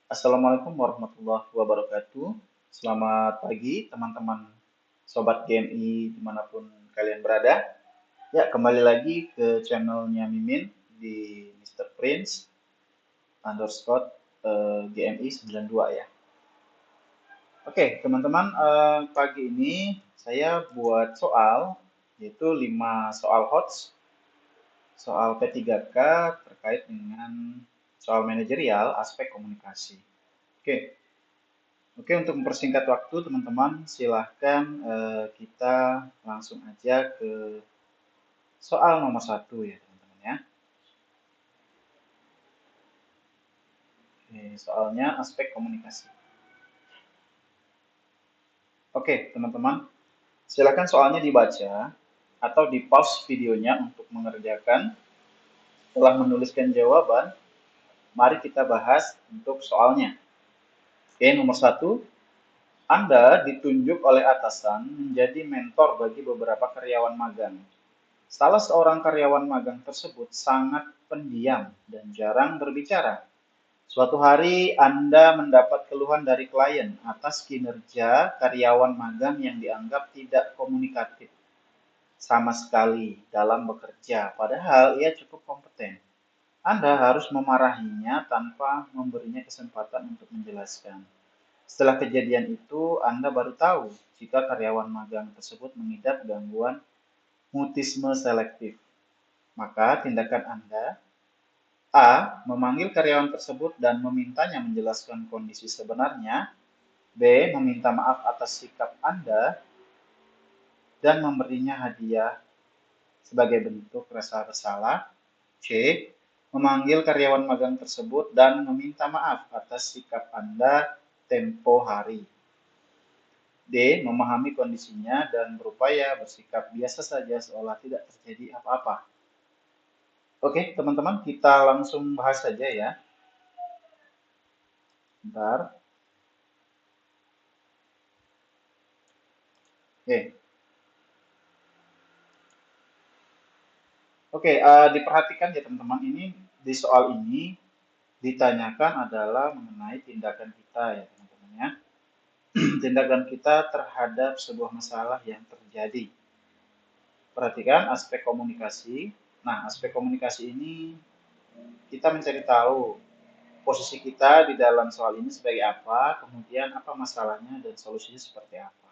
Assalamualaikum warahmatullahi wabarakatuh. Selamat pagi teman-teman Sobat GMI dimanapun kalian berada. Ya, kembali lagi ke channelnya Mimin di Mr. Prince underscore GMI 92 ya. Oke, teman-teman, pagi ini saya buat soal, yaitu 5 soal HOTS, soal P3K terkait dengan soal manajerial aspek komunikasi. Oke, Oke, untuk mempersingkat waktu, teman-teman, silahkan kita langsung aja ke soal nomor satu ya, teman-teman ya. Oke, soalnya aspek komunikasi. Oke, teman-teman, silahkan soalnya dibaca atau di pause videonya untuk mengerjakan. Setelah menuliskan jawaban, mari kita bahas untuk soalnya. Oke, nomor satu, Anda ditunjuk oleh atasan menjadi mentor bagi beberapa karyawan magang. Salah seorang karyawan magang tersebut sangat pendiam dan jarang berbicara. Suatu hari Anda mendapat keluhan dari klien atas kinerja karyawan magang yang dianggap tidak komunikatif sama sekali dalam bekerja, padahal ia cukup kompeten. Anda harus memarahinya tanpa memberinya kesempatan untuk menjelaskan. Setelah kejadian itu, Anda baru tahu jika karyawan magang tersebut mengidap gangguan mutisme selektif. Maka tindakan Anda: A. Memanggil karyawan tersebut dan memintanya menjelaskan kondisi sebenarnya. B. Meminta maaf atas sikap Anda dan memberinya hadiah sebagai bentuk rasa bersalah. C. Memanggil karyawan magang tersebut dan meminta maaf atas sikap Anda tempo hari. D. Memahami kondisinya dan berupaya bersikap biasa saja seolah tidak terjadi apa-apa. Oke, teman-teman, kita langsung bahas saja ya. Bentar. Oke. Oke, diperhatikan ya teman-teman, ini di soal ini ditanyakan adalah mengenai tindakan kita ya teman-teman ya. Tindakan kita terhadap sebuah masalah yang terjadi. Perhatikan aspek komunikasi. Nah, aspek komunikasi ini kita mencari tahu posisi kita di dalam soal ini sebagai apa, kemudian apa masalahnya dan solusinya seperti apa.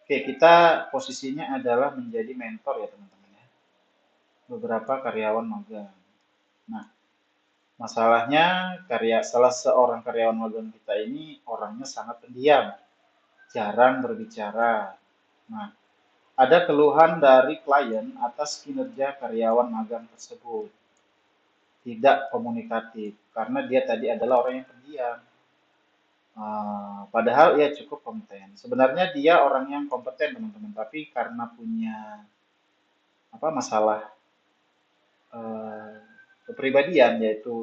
Oke, kita posisinya adalah menjadi mentor ya teman-teman ya. Beberapa karyawan magang. Nah, masalahnya salah seorang karyawan magang kita ini orangnya sangat pendiam, jarang berbicara. Nah, ada keluhan dari klien atas kinerja karyawan magang tersebut. Tidak komunikatif, karena dia tadi adalah orang yang pendiam. Padahal ia cukup kompeten. Sebenarnya dia orang yang kompeten teman-teman, tapi karena punya masalah kepribadian, yaitu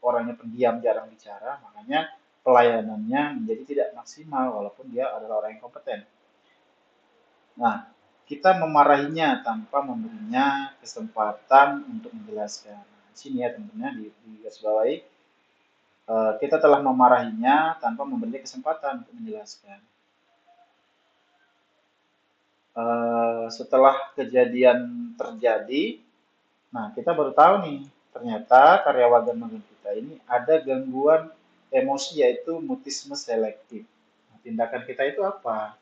orangnya pendiam, jarang bicara, makanya pelayanannya menjadi tidak maksimal walaupun dia adalah orang yang kompeten. Nah, kita memarahinya tanpa memberinya kesempatan untuk menjelaskan. Nah, di sini ya teman-teman di garis bawahi, kita telah memarahinya tanpa memberinya kesempatan untuk menjelaskan. Setelah kejadian terjadi, nah kita baru tahu nih, ternyata karyawan magang kita ini ada gangguan emosi yaitu mutisme selektif. Nah, tindakan kita itu apa?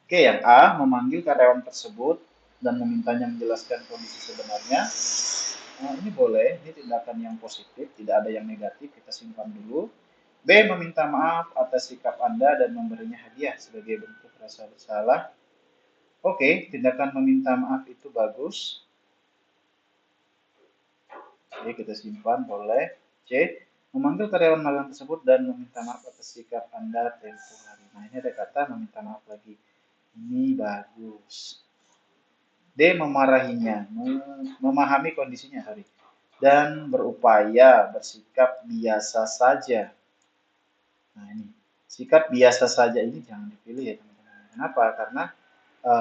Oke, yang A, memanggil karyawan tersebut dan memintanya menjelaskan kondisi sebenarnya. Nah, ini boleh, ini tindakan yang positif, tidak ada yang negatif, kita simpan dulu. B, meminta maaf atas sikap Anda dan memberinya hadiah sebagai bentuk rasa bersalah. Oke, tindakan meminta maaf itu bagus. Oke, kita simpan, boleh. C, memanggil karyawan magang tersebut dan meminta maaf atas sikap Anda tempo hari. Nah, ini ada kata meminta maaf lagi. Ini bagus. D, memarahinya, memahami kondisinya, sorry, dan berupaya bersikap biasa saja. Nah, ini sikap biasa saja ini jangan dipilih ya teman-teman. Kenapa? Karena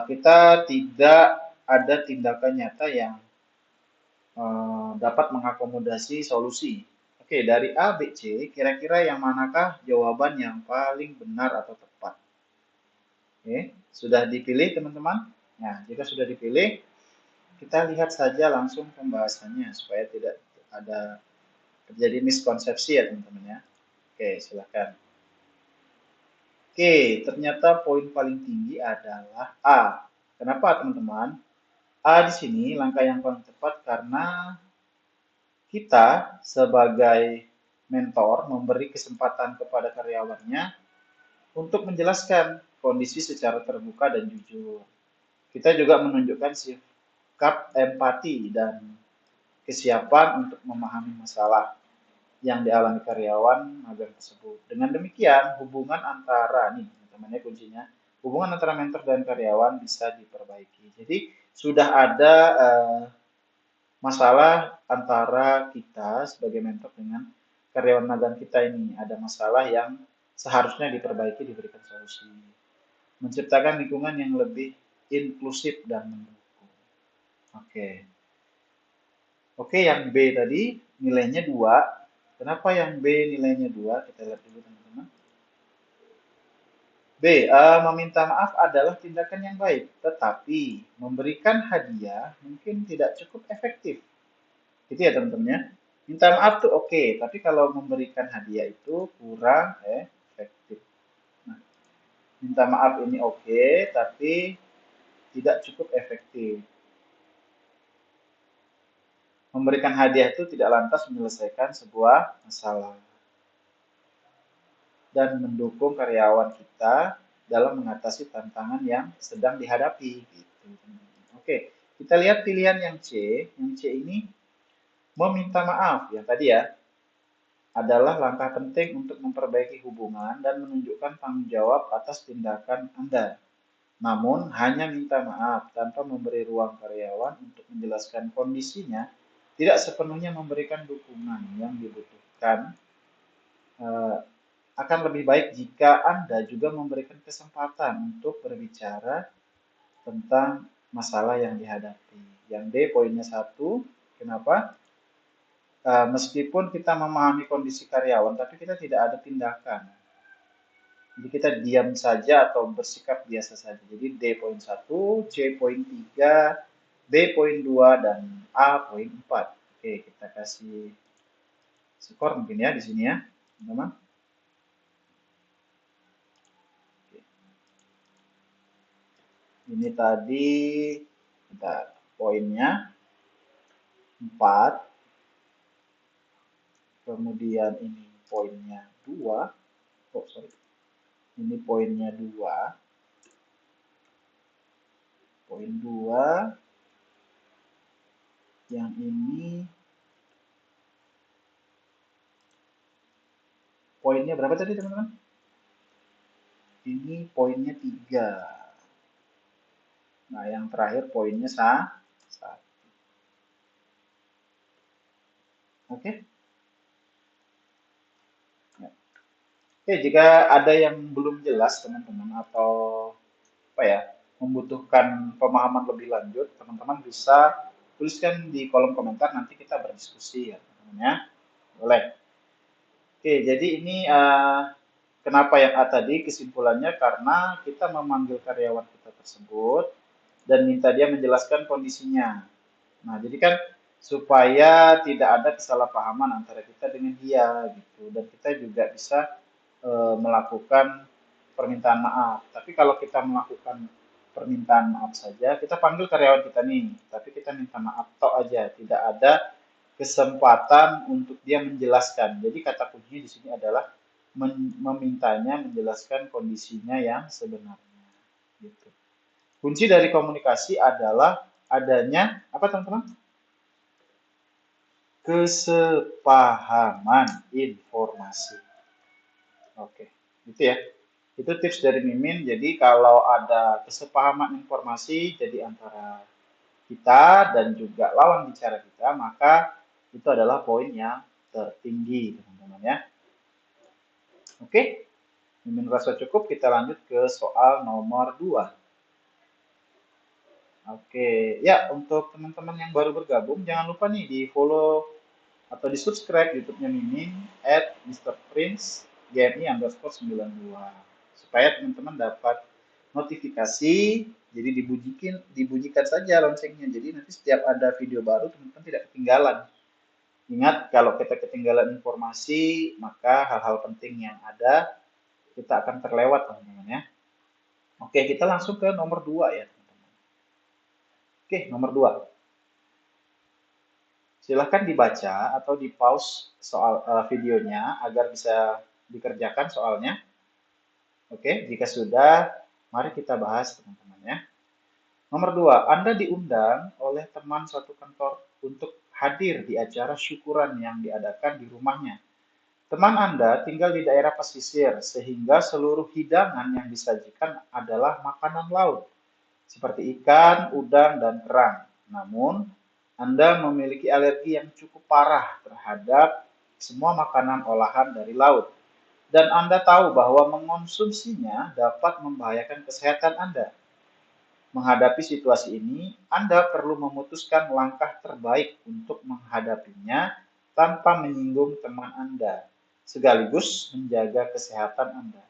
kita tidak ada tindakan nyata yang dapat mengakomodasi solusi. Oke, dari A, B, C, kira-kira yang manakah jawaban yang paling benar atau tepat? Oke, sudah dipilih teman-teman? Nah, jika sudah dipilih, kita lihat saja langsung pembahasannya supaya tidak ada terjadi miskonsepsi ya teman-teman ya. Oke, silakan. Oke, ternyata poin paling tinggi adalah A. Kenapa teman-teman? A di sini langkah yang paling tepat karena kita sebagai mentor memberi kesempatan kepada karyawannya untuk menjelaskan kondisi secara terbuka dan jujur. Kita juga menunjukkan sikap empati dan kesiapan untuk memahami masalah yang dialami karyawan magang tersebut. Dengan demikian, hubungan antara nih, teman-temannya kuncinya, hubungan antara mentor dan karyawan bisa diperbaiki. Jadi sudah ada masalah antara kita sebagai mentor dengan karyawan magang kita ini. Ada masalah yang seharusnya diperbaiki, diberikan solusi. Menciptakan lingkungan yang lebih inklusif dan mendukung. Oke. Oke, yang B tadi nilainya 2. Kenapa yang B nilainya 2? Kita lihat dulu teman-teman. B. Meminta maaf adalah tindakan yang baik, tetapi memberikan hadiah mungkin tidak cukup efektif. Gitu ya teman-teman ya. Minta maaf tuh oke, tapi kalau memberikan hadiah itu kurang efektif. Nah, minta maaf ini oke, tapi tidak cukup efektif. Memberikan hadiah itu tidak lantas menyelesaikan sebuah masalah dan mendukung karyawan kita dalam mengatasi tantangan yang sedang dihadapi. Gitu. Oke, kita lihat pilihan yang C. Yang C ini meminta maaf, yang tadi ya, adalah langkah penting untuk memperbaiki hubungan dan menunjukkan tanggung jawab atas tindakan Anda. Namun, hanya minta maaf tanpa memberi ruang karyawan untuk menjelaskan kondisinya tidak sepenuhnya memberikan dukungan yang dibutuhkan. Akan lebih baik jika Anda juga memberikan kesempatan untuk berbicara tentang masalah yang dihadapi. Yang D poinnya 1, kenapa? Meskipun kita memahami kondisi karyawan, tapi kita tidak ada tindakan. Jadi kita diam saja atau bersikap biasa saja. Jadi D poin 1, C poin 3, B poin 2, dan A poin 4. Oke, kita kasih skor mungkin ya di sini ya, teman-teman. Ini tadi kita poinnya 4. Kemudian ini poinnya 2. Oh, sorry. Ini poinnya 2. Poin 2. Yang ini poinnya berapa tadi teman-teman? Ini poinnya 3. Nah, yang terakhir poinnya 1. Oke. Ya. Oke, jika ada yang belum jelas teman-teman atau apa ya, membutuhkan pemahaman lebih lanjut, teman-teman bisa tuliskan di kolom komentar, nanti kita berdiskusi ya teman-teman ya. Boleh. Oke, jadi ini kenapa yang A tadi kesimpulannya karena kita memanggil karyawan kita tersebut dan minta dia menjelaskan kondisinya. Nah, jadi kan supaya tidak ada kesalahpahaman antara kita dengan dia gitu dan kita juga bisa melakukan permintaan maaf. Tapi kalau kita melakukan permintaan maaf saja, kita panggil karyawan kita nih, tapi kita minta maaf tok aja, tidak ada kesempatan untuk dia menjelaskan. Jadi kata kuncinya di sini adalah memintanya menjelaskan kondisinya yang sebenarnya. Gitu. Kunci dari komunikasi adalah adanya apa teman-teman? Kesepahaman informasi. Oke, itu ya. Itu tips dari Mimin. Jadi kalau ada kesepahaman informasi jadi antara kita dan juga lawan bicara kita, maka itu adalah poin yang tertinggi, teman-teman ya. Oke, Mimin rasa cukup, kita lanjut ke soal nomor 2. Oke, ya untuk teman-teman yang baru bergabung, jangan lupa nih di follow atau di subscribe YouTube-nya Mimin @mrprince_gmi_92 supaya teman-teman dapat notifikasi. Jadi dibunyikan saja loncengnya. Jadi nanti setiap ada video baru teman-teman tidak ketinggalan. Ingat, kalau kita ketinggalan informasi, maka hal-hal penting yang ada kita akan terlewat, teman-teman ya. Oke, kita langsung ke nomor 2 ya, teman-teman. Oke, nomor 2. Silahkan dibaca atau di pause soal videonya agar bisa dikerjakan soalnya. Oke, jika sudah, mari kita bahas, teman-teman ya. Nomor 2, Anda diundang oleh teman suatu kantor untuk hadir di acara syukuran yang diadakan di rumahnya. Teman Anda tinggal di daerah pesisir, sehingga seluruh hidangan yang disajikan adalah makanan laut, seperti ikan, udang, dan kerang. Namun, Anda memiliki alergi yang cukup parah terhadap semua makanan olahan dari laut. Dan Anda tahu bahwa mengonsumsinya dapat membahayakan kesehatan Anda. Menghadapi situasi ini, Anda perlu memutuskan langkah terbaik untuk menghadapinya tanpa menyinggung teman Anda, sekaligus menjaga kesehatan Anda.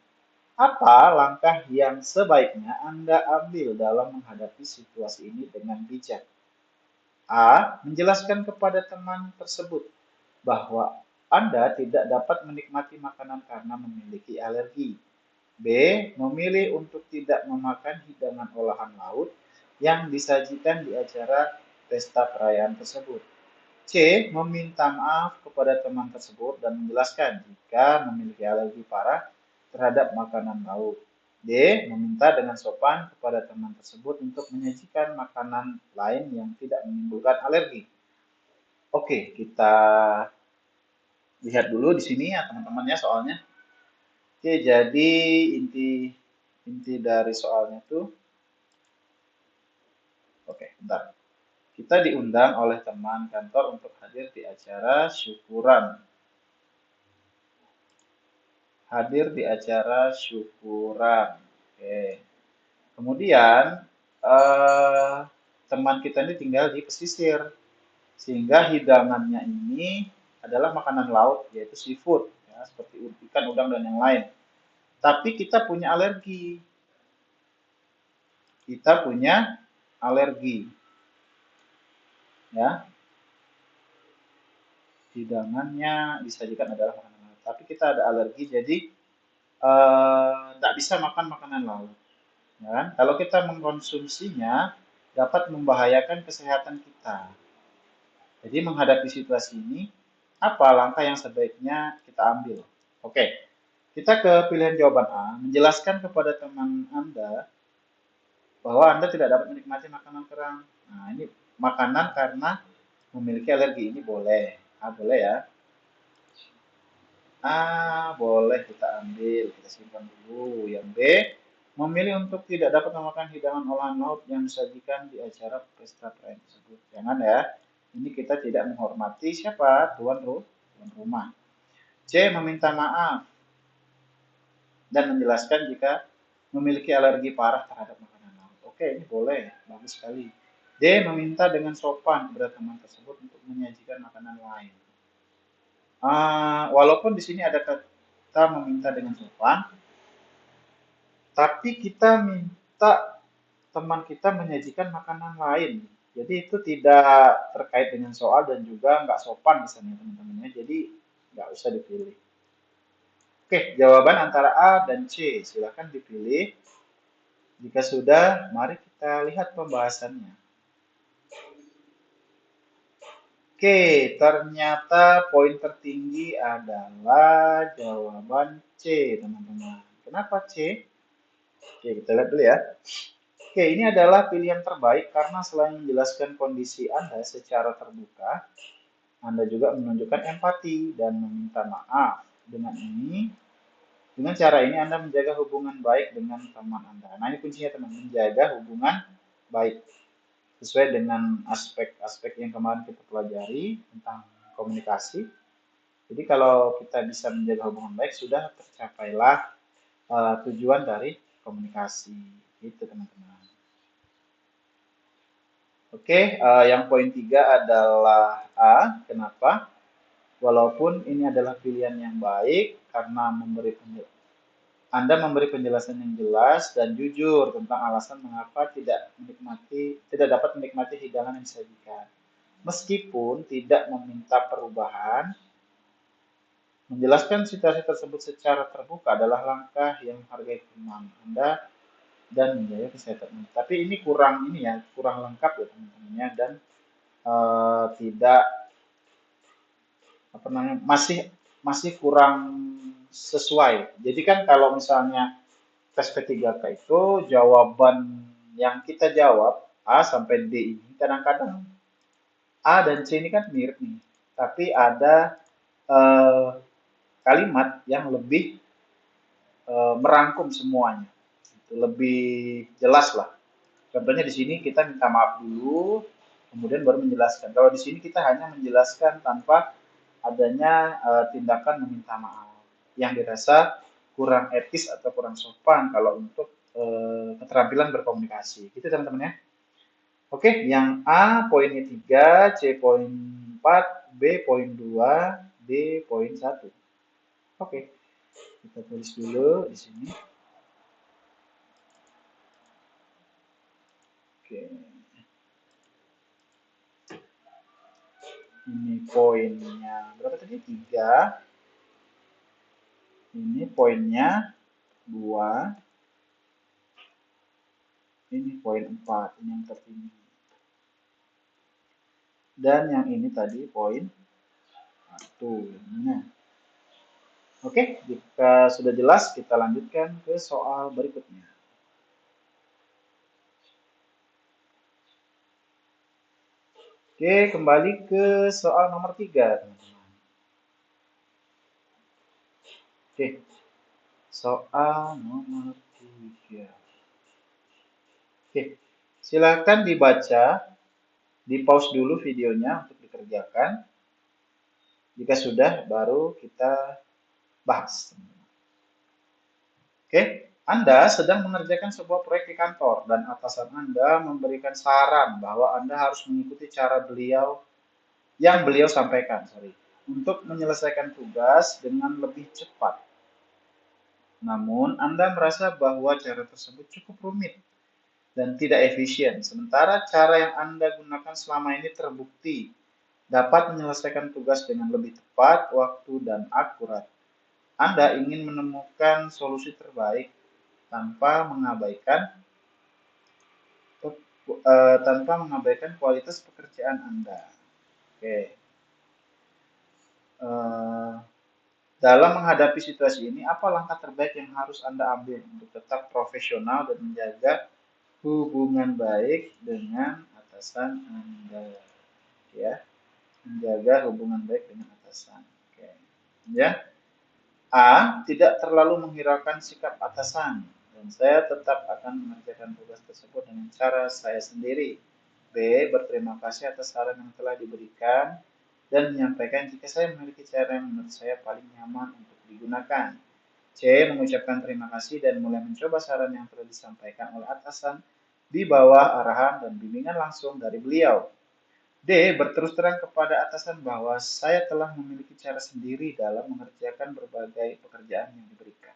Apa langkah yang sebaiknya Anda ambil dalam menghadapi situasi ini dengan bijak? A. Menjelaskan kepada teman tersebut bahwa Anda tidak dapat menikmati makanan karena memiliki alergi. B. Memilih untuk tidak memakan hidangan olahan laut yang disajikan di acara pesta perayaan tersebut. C. Meminta maaf kepada teman tersebut dan menjelaskan jika memiliki alergi parah terhadap makanan laut. D. Meminta dengan sopan kepada teman tersebut untuk menyajikan makanan lain yang tidak menimbulkan alergi. Oke, kita lihat dulu di sini ya teman-teman ya soalnya. Oke, jadi inti dari soalnya tuh, oke, bentar. Kita diundang oleh teman kantor untuk hadir di acara syukuran. Hadir di acara syukuran. Oke. Kemudian teman kita ini tinggal di pesisir, sehingga hidangannya ini adalah makanan laut, yaitu seafood, ya, seperti ikan, udang, dan yang lain. Tapi kita punya alergi. Kita punya alergi. Ya, hidangannya disajikan adalah makanan laut. Tapi kita ada alergi, jadi tidak bisa makan makanan laut. Ya kan? Kalau kita mengkonsumsinya, dapat membahayakan kesehatan kita. Jadi menghadapi situasi ini, apa langkah yang sebaiknya kita ambil? Oke, kita ke pilihan jawaban A, menjelaskan kepada teman Anda bahwa Anda tidak dapat menikmati makanan kerang. Nah, ini makanan karena memiliki alergi, ini boleh. Boleh ya. Boleh kita ambil, kita simpan dulu. Yang B, memilih untuk tidak dapat memakan hidangan olahan laut yang disajikan di acara pesta perayaan tersebut. Jangan ya, ini kita tidak menghormati siapa? Tuan rumah. C, meminta maaf dan menjelaskan jika memiliki alergi parah terhadap makanan laut. Oke, ini boleh, bagus sekali. D, meminta dengan sopan kepada teman tersebut untuk menyajikan makanan lain. Walaupun di sini ada kata meminta dengan sopan, tapi kita minta teman kita menyajikan makanan lain. Jadi itu tidak terkait dengan soal dan juga nggak sopan misalnya teman-teman ya. Jadi nggak usah dipilih. Oke, jawaban antara A dan C. Silahkan dipilih. Jika sudah, mari kita lihat pembahasannya. Oke, ternyata poin tertinggi adalah jawaban C, teman-teman. Kenapa C? Oke, kita lihat dulu ya. Oke, ini adalah pilihan terbaik karena selain menjelaskan kondisi Anda secara terbuka, Anda juga menunjukkan empati dan meminta maaf. Dengan cara ini Anda menjaga hubungan baik dengan teman Anda. Nah, ini kuncinya teman, menjaga hubungan baik. Sesuai dengan aspek-aspek yang kemarin kita pelajari tentang komunikasi. Jadi kalau kita bisa menjaga hubungan baik, sudah tercapailah tujuan dari komunikasi. Itu teman-teman. Oke, yang poin 3 adalah A. Kenapa? Walaupun ini adalah pilihan yang baik karena Anda memberi penjelasan yang jelas dan jujur tentang alasan mengapa tidak dapat menikmati hidangan yang disajikan. Meskipun tidak meminta perubahan, menjelaskan situasi tersebut secara terbuka adalah langkah yang menghargai teman Anda dan menjaga kesehatan. Tapi ini kurang kurang lengkap ya teman-temannya dan tidak masih masih kurang sesuai. Jadi kan kalau misalnya tes P3K itu jawaban yang kita jawab A sampai D ini kadang-kadang A dan C ini kan mirip nih, tapi ada eh, kalimat yang lebih merangkum semuanya, itu lebih jelas lah. Contohnya di sini kita minta maaf dulu, kemudian baru menjelaskan. Kalau di sini kita hanya menjelaskan tanpa adanya tindakan meminta maaf yang dirasa kurang etis atau kurang sopan kalau untuk keterampilan berkomunikasi. Gitu teman-teman ya. Oke, yang A poinnya 3, C poin 4, B poin 2, D poin 1. Oke, kita tulis dulu di sini. Oke. Ini poinnya berapa tadi? 3. Ini poinnya 2. Ini poin 4. Ini yang tertinggi. Dan yang ini tadi poin 1. Nah, oke, jika sudah jelas kita lanjutkan ke soal berikutnya. Oke, kembali ke soal nomor 3, teman-teman. Oke, soal nomor 3. Oke, silakan dibaca, di pause dulu videonya untuk dikerjakan. Jika sudah, baru kita bahas. Oke, Anda sedang mengerjakan sebuah proyek di kantor dan atasan Anda memberikan saran bahwa Anda harus mengikuti cara beliau sampaikan, untuk menyelesaikan tugas dengan lebih cepat. Namun, Anda merasa bahwa cara tersebut cukup rumit dan tidak efisien, sementara cara yang Anda gunakan selama ini terbukti dapat menyelesaikan tugas dengan lebih tepat, waktu, dan akurat. Anda ingin menemukan solusi terbaik tanpa mengabaikan kualitas pekerjaan Anda. Oke. Dalam menghadapi situasi ini, apa langkah terbaik yang harus Anda ambil untuk tetap profesional dan menjaga hubungan baik dengan atasan Anda? Ya, menjaga hubungan baik dengan atasan. Oke. Ya. A. Tidak terlalu menghiraukan sikap atasan, dan saya tetap akan mengerjakan tugas tersebut dengan cara saya sendiri. B. Berterima kasih atas saran yang telah diberikan dan menyampaikan jika saya memiliki cara yang menurut saya paling nyaman untuk digunakan. C. Mengucapkan terima kasih dan mulai mencoba saran yang telah disampaikan oleh atasan di bawah arahan dan bimbingan langsung dari beliau. D. Berterus terang kepada atasan bahwa saya telah memiliki cara sendiri dalam mengerjakan berbagai pekerjaan yang diberikan.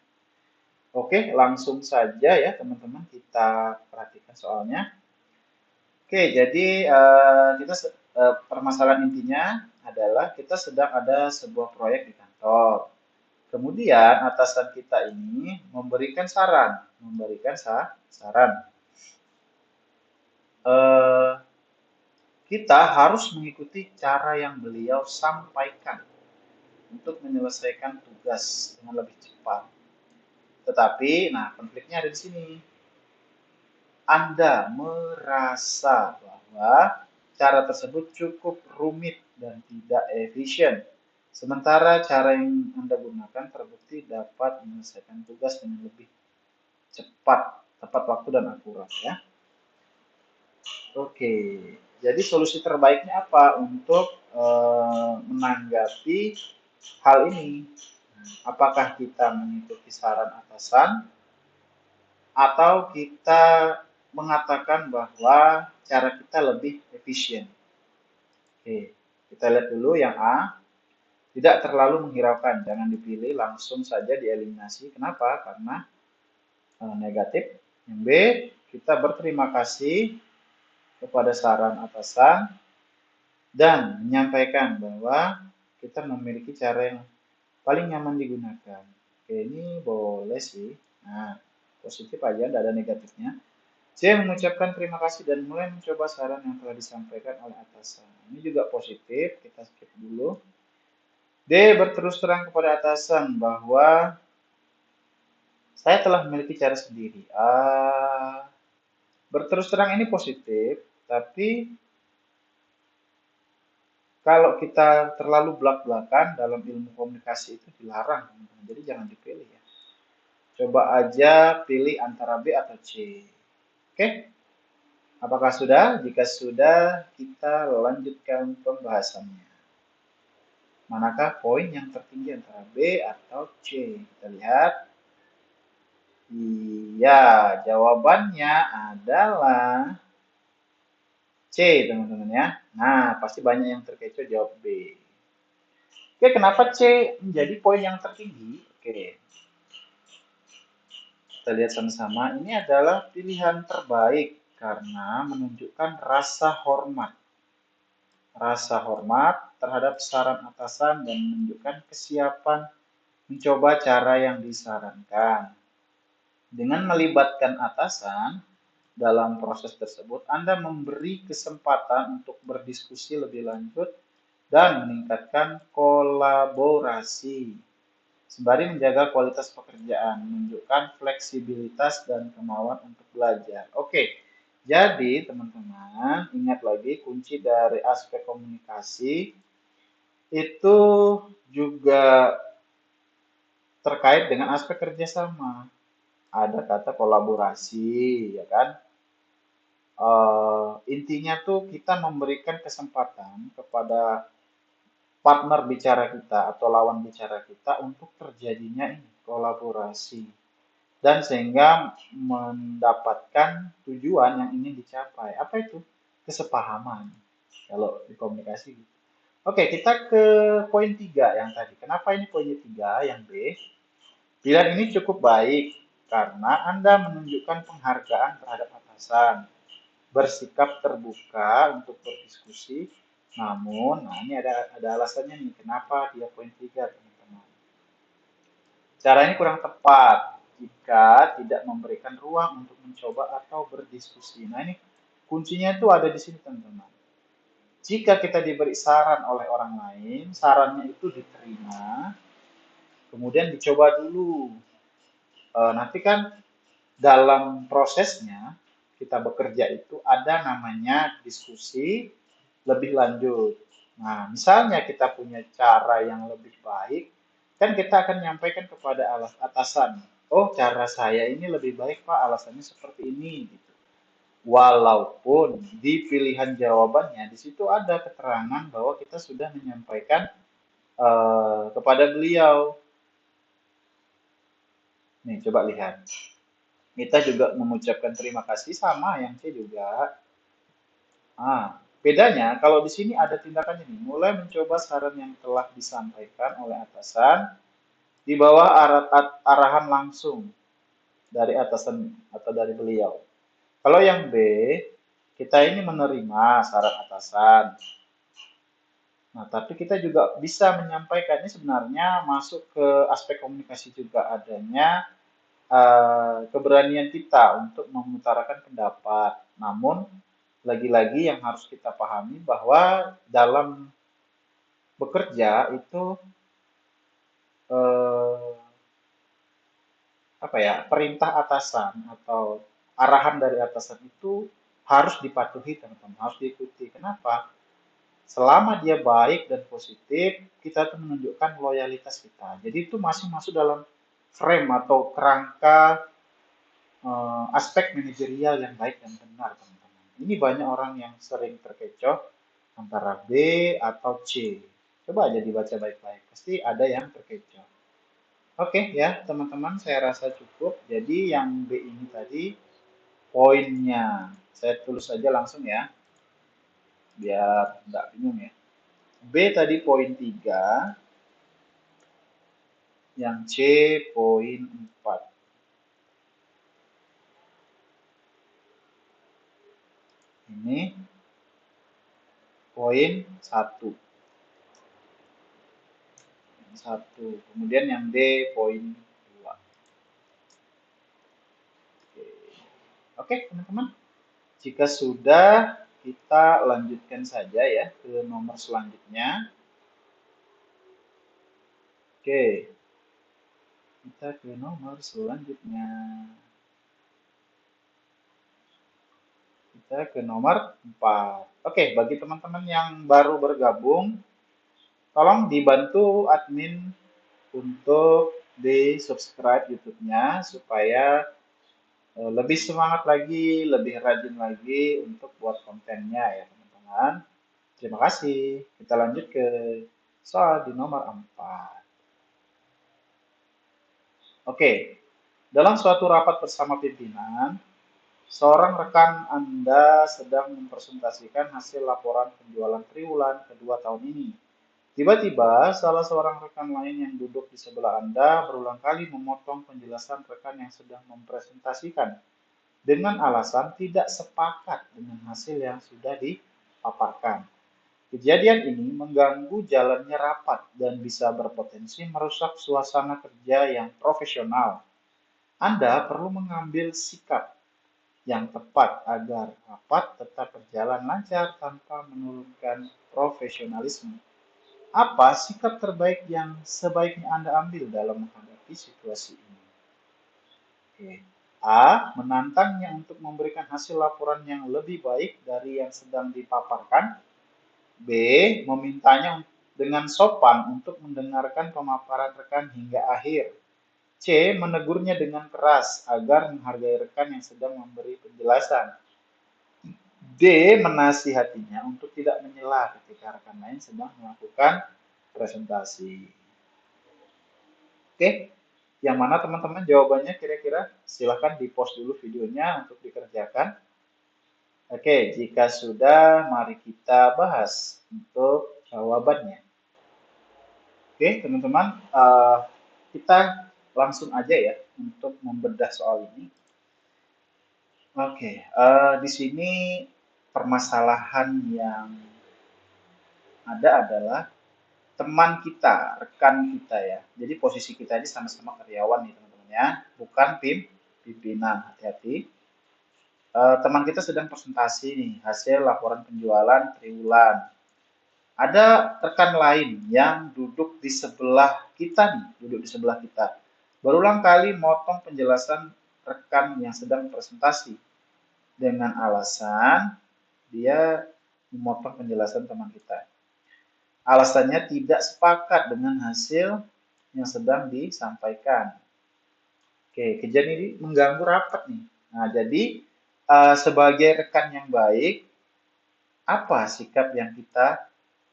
Oke, langsung saja ya teman-teman kita perhatikan soalnya. Oke, jadi permasalahan intinya adalah kita sedang ada sebuah proyek di kantor. Kemudian atasan kita ini memberikan saran. Kita harus mengikuti cara yang beliau sampaikan untuk menyelesaikan tugas dengan lebih cepat. Tetapi, nah konfliknya ada di sini. Anda merasa bahwa cara tersebut cukup rumit dan tidak efisien. Sementara cara yang Anda gunakan terbukti dapat menyelesaikan tugas dengan lebih cepat, tepat waktu dan akurat ya. Oke, jadi solusi terbaiknya apa untuk menanggapi hal ini? Apakah kita mengikuti saran atasan atau kita mengatakan bahwa cara kita lebih efisien? Oke, kita lihat dulu yang A. Tidak terlalu menghiraukan, jangan dipilih, langsung saja dieliminasi. Kenapa? Karena negatif. Yang B, kita berterima kasih kepada saran atasan dan menyampaikan bahwa kita memiliki cara yang paling nyaman digunakan. Oke, ini boleh sih. Nah, positif aja, tidak ada negatifnya. C, mengucapkan terima kasih dan mulai mencoba saran yang telah disampaikan oleh atasan. Ini juga positif, kita skip dulu. D, berterus terang kepada atasan bahwa saya telah memiliki cara sendiri. Berterus terang ini positif, tapi kalau kita terlalu belak-belakan dalam ilmu komunikasi itu dilarang, teman-teman. Jadi jangan dipilih ya. Coba aja pilih antara B atau C. Oke? Apakah sudah? Jika sudah, kita lanjutkan pembahasannya. Manakah poin yang tertinggi antara B atau C? Kita lihat. Iya, jawabannya adalah C, teman-teman ya. Nah, pasti banyak yang terkecoh jawab B. Oke, kenapa C menjadi poin yang tertinggi? Oke, kita lihat sama-sama. Ini adalah pilihan terbaik karena menunjukkan rasa hormat. Rasa hormat terhadap saran atasan dan menunjukkan kesiapan mencoba cara yang disarankan. Dengan melibatkan atasan dalam proses tersebut, Anda memberi kesempatan untuk berdiskusi lebih lanjut dan meningkatkan kolaborasi. Sembari menjaga kualitas pekerjaan, menunjukkan fleksibilitas dan kemauan untuk belajar. Oke, jadi teman-teman ingat lagi kunci dari aspek komunikasi itu juga terkait dengan aspek kerjasama. Ada kata kolaborasi, ya kan? Intinya tuh kita memberikan kesempatan kepada partner bicara kita atau lawan bicara kita untuk terjadinya ini kolaborasi dan sehingga mendapatkan tujuan yang ingin dicapai. Apa itu? Kesepahaman kalau di komunikasi. Oke, kita ke poin 3 yang tadi. Kenapa ini poinnya 3 yang B? Pilihan ini cukup baik karena Anda menunjukkan penghargaan terhadap atasan, bersikap terbuka untuk berdiskusi. Namun, nah ini ada alasannya nih, kenapa dia poin 3, teman-teman. Cara ini kurang tepat jika tidak memberikan ruang untuk mencoba atau berdiskusi. Nah, ini kuncinya itu ada di sini, teman-teman. Jika kita diberi saran oleh orang lain, sarannya itu diterima, kemudian dicoba dulu. Nanti kan dalam prosesnya kita bekerja itu ada namanya diskusi lebih lanjut. Nah, misalnya kita punya cara yang lebih baik, kan kita akan menyampaikan kepada atasan, oh cara saya ini lebih baik Pak, alasannya seperti ini. Gitu. Walaupun di pilihan jawabannya, di situ ada keterangan bahwa kita sudah menyampaikan kepada beliau. Nih, coba lihat. Kita juga mengucapkan terima kasih sama yang C juga. Bedanya kalau di sini ada tindakannya nih, mulai mencoba saran yang telah disampaikan oleh atasan di bawah arahan langsung dari atasan atau dari beliau. Kalau yang B, kita ini menerima saran atasan. Nah, tapi kita juga bisa menyampaikan ini sebenarnya masuk ke aspek komunikasi juga adanya keberanian kita untuk mengutarakan pendapat. Namun lagi-lagi yang harus kita pahami bahwa dalam bekerja itu eh, apa ya, perintah atasan atau arahan dari atasan itu harus dipatuhi, teman-teman, harus diikuti. Kenapa? Selama dia baik dan positif, kita tuh menunjukkan loyalitas kita. Jadi itu masih masuk dalam frame atau kerangka aspek manajerial yang baik dan benar, teman-teman. Ini banyak orang yang sering terkecoh antara B atau C. Coba aja dibaca baik-baik, pasti ada yang terkecoh. Oke ya, teman-teman, saya rasa cukup. Jadi yang B ini tadi poinnya. Saya tulis saja langsung ya, biar nggak bingung ya. B tadi poin 3, Yang C poin 4. Ini poin 1. Kemudian yang D poin 2. Oke, teman-teman. Jika sudah, kita lanjutkan saja ya ke nomor selanjutnya. Oke, kita ke nomor selanjutnya. Kita ke nomor 4. Oke, bagi teman-teman yang baru bergabung, tolong dibantu admin untuk di-subscribe YouTube-nya supaya lebih semangat lagi, lebih rajin lagi untuk buat kontennya ya teman-teman. Terima kasih. Kita lanjut ke soal di nomor 4. Oke, dalam suatu rapat bersama pimpinan, seorang rekan Anda sedang mempresentasikan hasil laporan penjualan triwulan kedua tahun ini. Tiba-tiba, salah seorang rekan lain yang duduk di sebelah Anda berulang kali memotong penjelasan rekan yang sedang mempresentasikan dengan alasan tidak sepakat dengan hasil yang sudah dipaparkan. Kejadian ini mengganggu jalannya rapat dan bisa berpotensi merusak suasana kerja yang profesional. Anda perlu mengambil sikap yang tepat agar rapat tetap berjalan lancar tanpa menurunkan profesionalisme. Apa sikap terbaik yang sebaiknya Anda ambil dalam menghadapi situasi ini? Oke. A. Menantangnya untuk memberikan hasil laporan yang lebih baik dari yang sedang dipaparkan. B. Memintanya dengan sopan untuk mendengarkan pemaparan rekan hingga akhir. C. Menegurnya dengan keras agar menghargai rekan yang sedang memberi penjelasan. D. Menasihatinya untuk tidak menyela ketika rekan lain sedang melakukan presentasi. Oke, yang mana teman-teman jawabannya kira-kira? Silahkan di-post dulu videonya untuk dikerjakan. Oke, jika sudah, mari kita bahas untuk jawabannya. Oke, teman-teman, kita langsung aja ya untuk membedah soal ini. Oke, di sini permasalahan yang ada adalah teman kita, rekan kita ya. Jadi posisi kita ini sama-sama karyawan nih teman-teman ya, bukan pimpinan. Hati-hati. Teman kita sedang presentasi nih hasil laporan penjualan triwulan. Ada rekan lain yang duduk di sebelah kita nih, duduk di sebelah kita. Berulang kali motong penjelasan rekan yang sedang presentasi dengan alasan dia memotong penjelasan teman kita. Alasannya tidak sepakat dengan hasil yang sedang disampaikan. Oke, kejadian ini mengganggu rapat nih. Nah, jadi sebagai rekan yang baik, apa sikap yang kita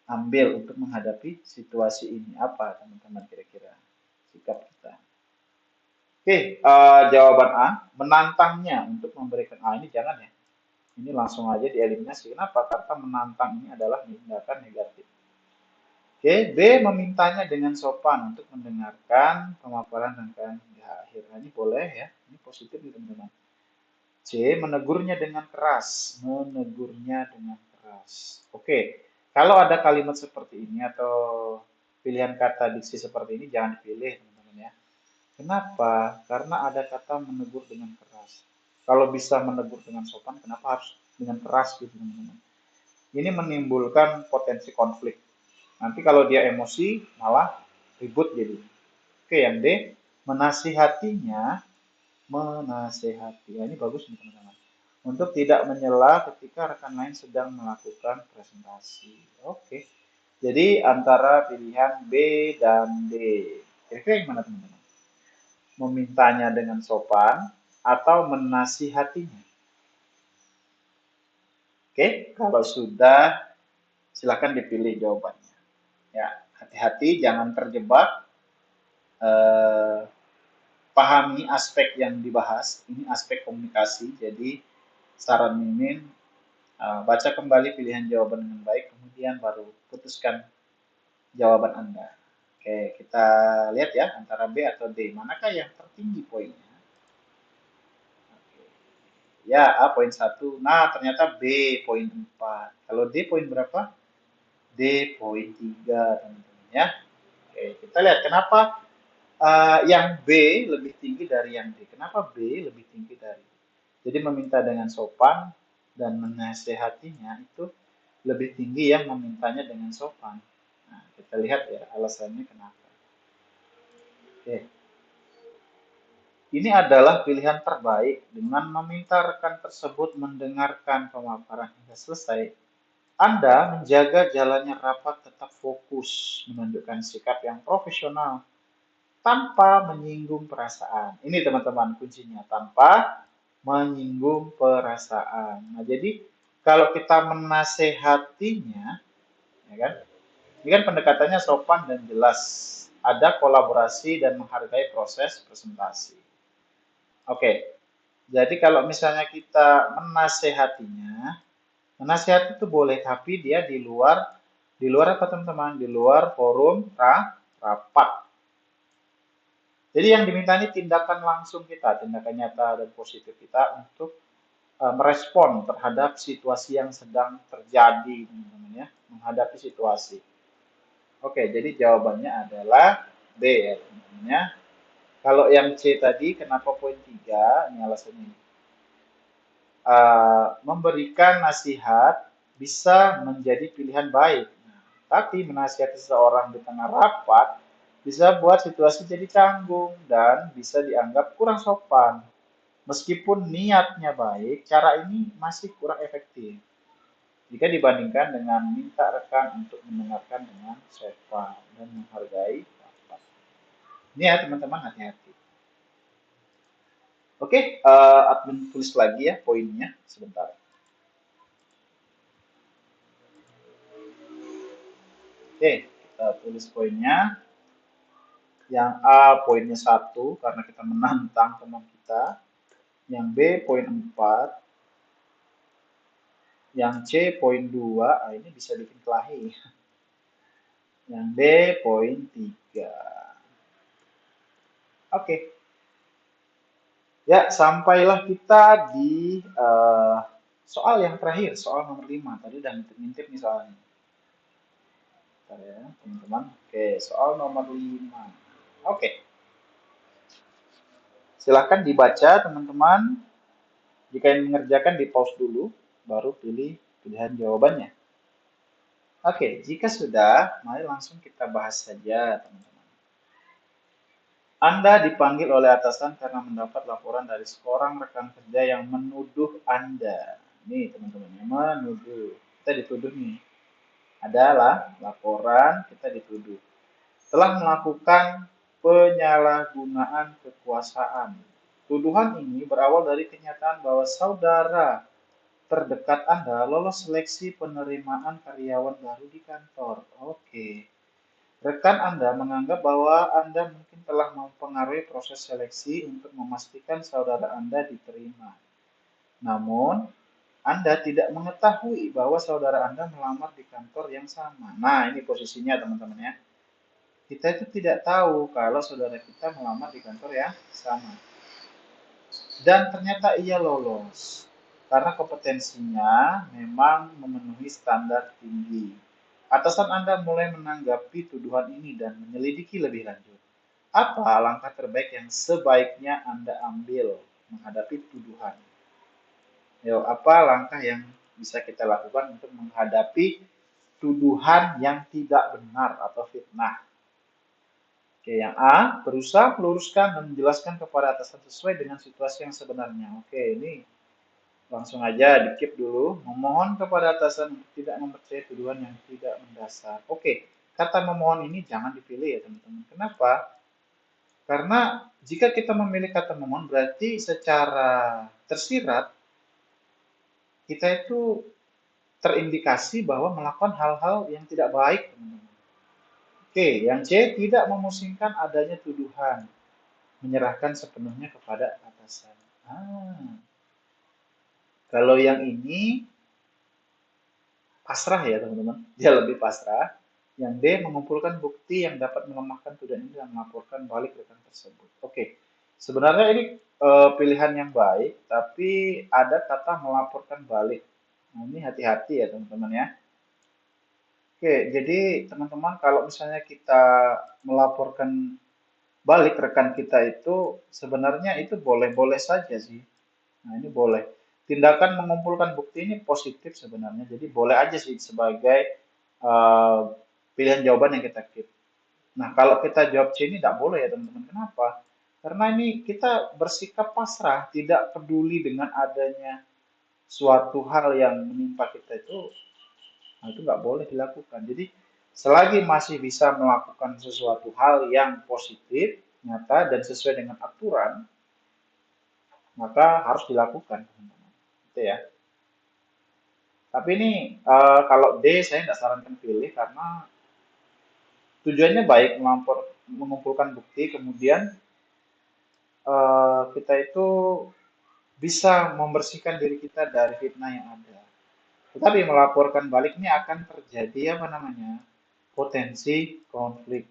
ambil untuk menghadapi situasi ini? Apa teman-teman kira-kira sikap kita? Oke, jawaban A, menantangnya untuk memberikan A ini jangan ya. Ini langsung aja dieliminasi. Kenapa? Karena menantang ini adalah tindakan negatif. Oke, B, memintanya dengan sopan untuk mendengarkan pemaparan rekan di akhir. Nah, ini boleh ya, ini positif nih teman-teman. C, menegurnya dengan keras. Menegurnya dengan keras. Oke, kalau ada kalimat seperti ini atau pilihan kata diksi seperti ini jangan dipilih teman-teman ya. Kenapa? Karena ada kata menegur dengan keras. Kalau bisa menegur dengan sopan, kenapa harus dengan keras gitu teman-teman? Ini menimbulkan potensi konflik. Nanti kalau dia emosi, malah ribut jadi. Oke, yang D, menasihatinya, menasehati. Ya, ini bagus nih teman-teman. Untuk tidak menyela ketika rekan lain sedang melakukan presentasi. Oke. Jadi antara pilihan B dan D. Kira-kira yang mana teman-teman? Memintanya dengan sopan atau menasihatinya? Oke, kalau sudah silakan dipilih jawabannya. Ya, hati-hati jangan terjebak. Eh, Pahami aspek yang dibahas. Ini aspek komunikasi. Jadi saran Mimin baca kembali pilihan jawaban dengan baik, kemudian baru putuskan jawaban Anda. Oke, kita lihat ya antara B atau D. Manakah yang tertinggi poinnya? Oke. Ya, A poin 1. Nah, ternyata B poin 4. Kalau D poin berapa? D poin 3, teman-teman ya. Oke, kita lihat kenapa yang B lebih tinggi dari yang D. Kenapa B lebih tinggi dari D? Jadi meminta dengan sopan dan menasehatinya itu lebih tinggi yang memintanya dengan sopan. Nah, kita lihat ya alasannya kenapa. Oke. Ini adalah pilihan terbaik dengan meminta rekan tersebut mendengarkan pemaparan hingga selesai. Anda menjaga jalannya rapat tetap fokus, menunjukkan sikap yang profesional tanpa menyinggung perasaan. Ini teman-teman kuncinya, tanpa menyinggung perasaan. Nah, jadi kalau kita menasehatinya, ya kan? Ini kan pendekatannya sopan dan jelas. Ada kolaborasi dan menghargai proses presentasi. Oke, jadi kalau misalnya kita menasehatinya, menasehati itu boleh, tapi dia di luar apa teman-teman? Di luar forum rapat. Jadi yang diminta ini tindakan langsung kita, tindakan nyata dan positif kita untuk merespon terhadap situasi yang sedang terjadi, teman-teman ya, menghadapi situasi. Oke, jadi jawabannya adalah B ya, teman-teman ya. Kalau yang C tadi, kenapa poin 3? Ini alasannya. Memberikan nasihat bisa menjadi pilihan baik. Nah, tapi menasihati seseorang di tengah rapat bisa buat situasi jadi canggung dan bisa dianggap kurang sopan. Meskipun niatnya baik, cara ini masih kurang efektif jika dibandingkan dengan minta rekan untuk mendengarkan dengan sopan dan menghargai rapat. Ini ya teman-teman, hati-hati. Oke, admin tulis lagi ya poinnya sebentar. Oke, kita tulis poinnya. Yang A poinnya 1 karena kita menantang teman kita. Yang B poin 4. Yang C poin 2. Ini bisa bikin kelahi. Yang D poin 3. Oke. Ya, sampailah kita di soal yang terakhir, soal nomor 5. Tadi udah ngintip-ngintip nih soalnya. Bentar ya, teman-teman. Oke, soal nomor 5. Oke. Silahkan dibaca, teman-teman. Jika ingin mengerjakan, di pause dulu, baru pilih pilihan jawabannya. Oke, jika sudah, mari langsung kita bahas saja, teman-teman. Anda dipanggil oleh atasan karena mendapat laporan dari seorang rekan kerja yang menuduh Anda. Nih, teman-teman, menuduh. Kita dituduh nih. Adalah laporan kita dituduh telah melakukan penyalahgunaan kekuasaan. Tuduhan ini berawal dari kenyataan bahwa saudara terdekat Anda lolos seleksi penerimaan karyawan baru di kantor. Oke. Rekan Anda menganggap bahwa Anda mungkin telah mempengaruhi proses seleksi untuk memastikan saudara Anda diterima. Namun, Anda tidak mengetahui bahwa saudara Anda melamar di kantor yang sama. Nah, ini posisinya teman-teman ya. Kita itu tidak tahu kalau saudara kita melamar di kantor yang sama. Dan ternyata ia lolos. Karena kompetensinya memang memenuhi standar tinggi. Atasan Anda mulai menanggapi tuduhan ini dan menyelidiki lebih lanjut. Apa langkah terbaik yang sebaiknya Anda ambil menghadapi tuduhan? Yo, apa langkah yang bisa kita lakukan untuk menghadapi tuduhan yang tidak benar atau fitnah? Oke, yang A, berusaha meluruskan dan menjelaskan kepada atasan sesuai dengan situasi yang sebenarnya. Oke, ini langsung aja di-keep dulu. Memohon kepada atasan untuk tidak mempercayai tuduhan yang tidak mendasar. Oke, kata memohon ini jangan dipilih ya teman-teman. Kenapa? Karena jika kita memilih kata memohon berarti secara tersirat kita itu terindikasi bahwa melakukan hal-hal yang tidak baik, teman-teman. Oke, yang C, tidak memusingkan adanya tuduhan, menyerahkan sepenuhnya kepada atasan. Kalau yang ini pasrah ya teman-teman, dia lebih pasrah. Yang D, mengumpulkan bukti yang dapat melemahkan tudingan ini dan melaporkan balik rekan tersebut. Oke, sebenarnya ini pilihan yang baik, tapi ada kata melaporkan balik. Nah, ini hati-hati ya teman-teman ya. Oke, jadi teman-teman kalau misalnya kita melaporkan balik rekan kita itu sebenarnya itu boleh-boleh saja sih. Nah, ini boleh. Tindakan mengumpulkan bukti ini positif sebenarnya. Jadi boleh aja sih sebagai uh, pilihan jawaban yang kita keep. Nah, kalau kita jawab C ini tidak boleh ya teman-teman. Kenapa? Karena ini kita bersikap pasrah, tidak peduli dengan adanya suatu hal yang menimpa kita itu, nah itu nggak boleh dilakukan. Jadi selagi masih bisa melakukan sesuatu hal yang positif, nyata, dan sesuai dengan aturan, maka harus dilakukan, teman-teman. Itu ya. Tapi ini kalau D saya nggak sarankan pilih karena tujuannya baik mengumpulkan bukti, kemudian kita itu bisa membersihkan diri kita dari fitnah yang ada. Tetapi melaporkan balik ini akan terjadi apa namanya? Potensi konflik,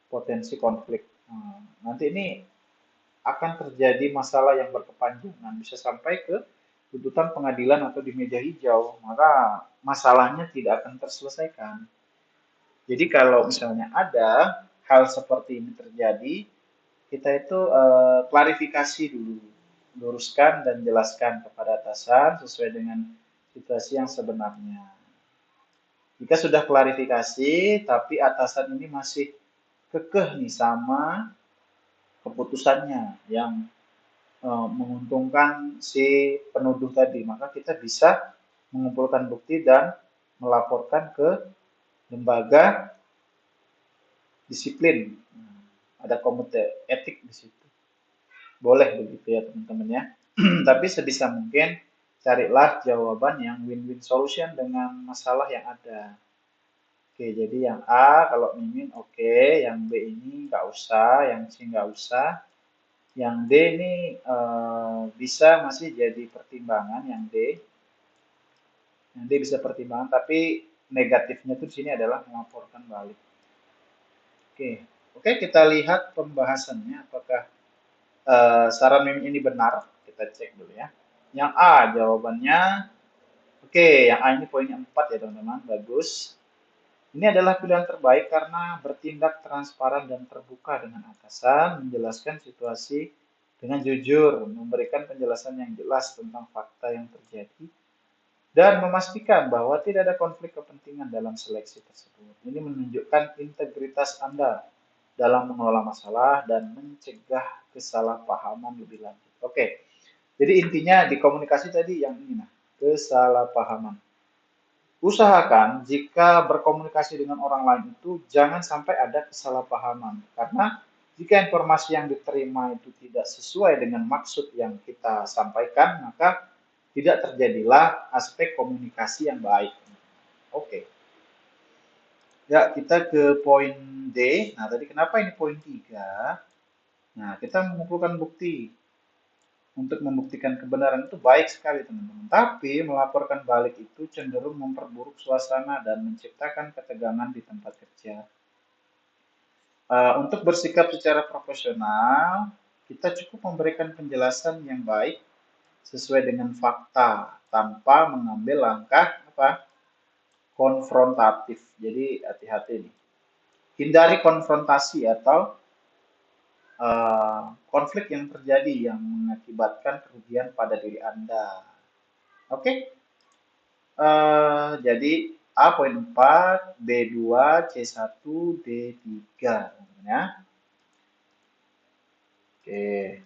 potensi konflik. Nah, nanti ini akan terjadi masalah yang berkepanjangan, bisa sampai ke tuntutan pengadilan atau di meja hijau, maka masalahnya tidak akan terselesaikan. Jadi kalau misalnya ada hal seperti ini terjadi, kita itu klarifikasi dulu, luruskan dan jelaskan kepada atasan sesuai dengan situasi yang sebenarnya. Jika sudah klarifikasi, tapi atasan ini masih kekeh nih sama keputusannya yang menguntungkan si penuduh tadi, maka kita bisa mengumpulkan bukti dan melaporkan ke lembaga disiplin. Ada komite etik di situ. Boleh begitu ya teman-teman ya. Tapi sebisa mungkin carilah jawaban yang win-win solution dengan masalah yang ada. Oke, jadi yang A kalau mimin oke, yang B ini nggak usah, yang C nggak usah, yang D ini bisa masih jadi pertimbangan yang D bisa pertimbangan, tapi negatifnya tuh di sini adalah melaporkan balik. Oke, oke kita lihat pembahasannya apakah saran mimin ini benar. Kita cek dulu ya. Yang A jawabannya oke, yang A ini poinnya 4 ya teman-teman, bagus. Ini adalah pilihan terbaik karena bertindak transparan dan terbuka dengan atasan, menjelaskan situasi dengan jujur, memberikan penjelasan yang jelas tentang fakta yang terjadi, dan memastikan bahwa tidak ada konflik kepentingan dalam seleksi tersebut. Ini menunjukkan integritas Anda dalam mengelola masalah dan mencegah kesalahpahaman lebih lanjut. Oke, jadi intinya di komunikasi tadi yang ini, nah, kesalahpahaman. Usahakan jika berkomunikasi dengan orang lain itu jangan sampai ada kesalahpahaman. Karena jika informasi yang diterima itu tidak sesuai dengan maksud yang kita sampaikan, maka tidak terjadilah aspek komunikasi yang baik. Oke. Ya, kita ke poin D. Nah, tadi kenapa ini poin 3? Nah, kita mengumpulkan bukti. Untuk membuktikan kebenaran itu baik sekali teman-teman. Tapi melaporkan balik itu cenderung memperburuk suasana dan menciptakan ketegangan di tempat kerja. Untuk bersikap secara profesional, kita cukup memberikan penjelasan yang baik sesuai dengan fakta tanpa mengambil langkah apa konfrontatif. Jadi hati-hati nih. Hindari konfrontasi atau konflik yang terjadi yang mengakibatkan kerugian pada diri Anda. Oke, jadi A poin 4, B2, C1, D3. Ya. Oke.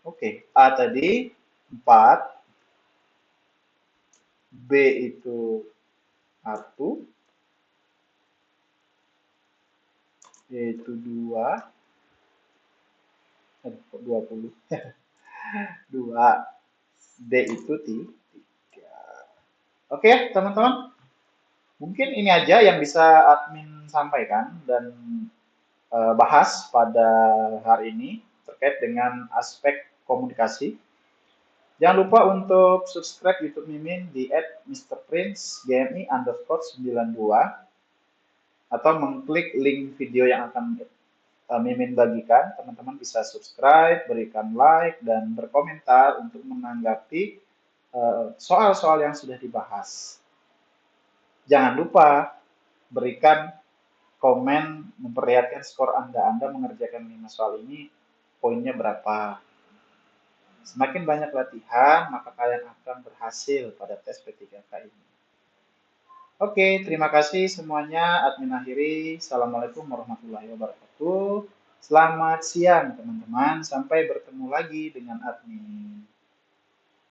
Oke, A tadi 4, B itu 1, D itu 2, 20. 2, D itu 3. Oke ya teman-teman, mungkin ini aja yang bisa admin sampaikan dan bahas pada hari ini terkait dengan aspek komunikasi. Jangan lupa untuk subscribe YouTube Mimin di @mrprince_gmi_92 atau mengklik link video yang akan Mimin bagikan. Teman-teman bisa subscribe, berikan like, dan berkomentar untuk menanggapi soal-soal yang sudah dibahas. Jangan lupa berikan komen memperlihatkan skor Anda. Anda mengerjakan 5 soal ini, poinnya berapa. Semakin banyak latihan, maka kalian akan berhasil pada tes P3K ini. Oke, terima kasih semuanya. Admin akhiri. Assalamualaikum warahmatullahi wabarakatuh. Selamat siang teman-teman. Sampai bertemu lagi dengan admin.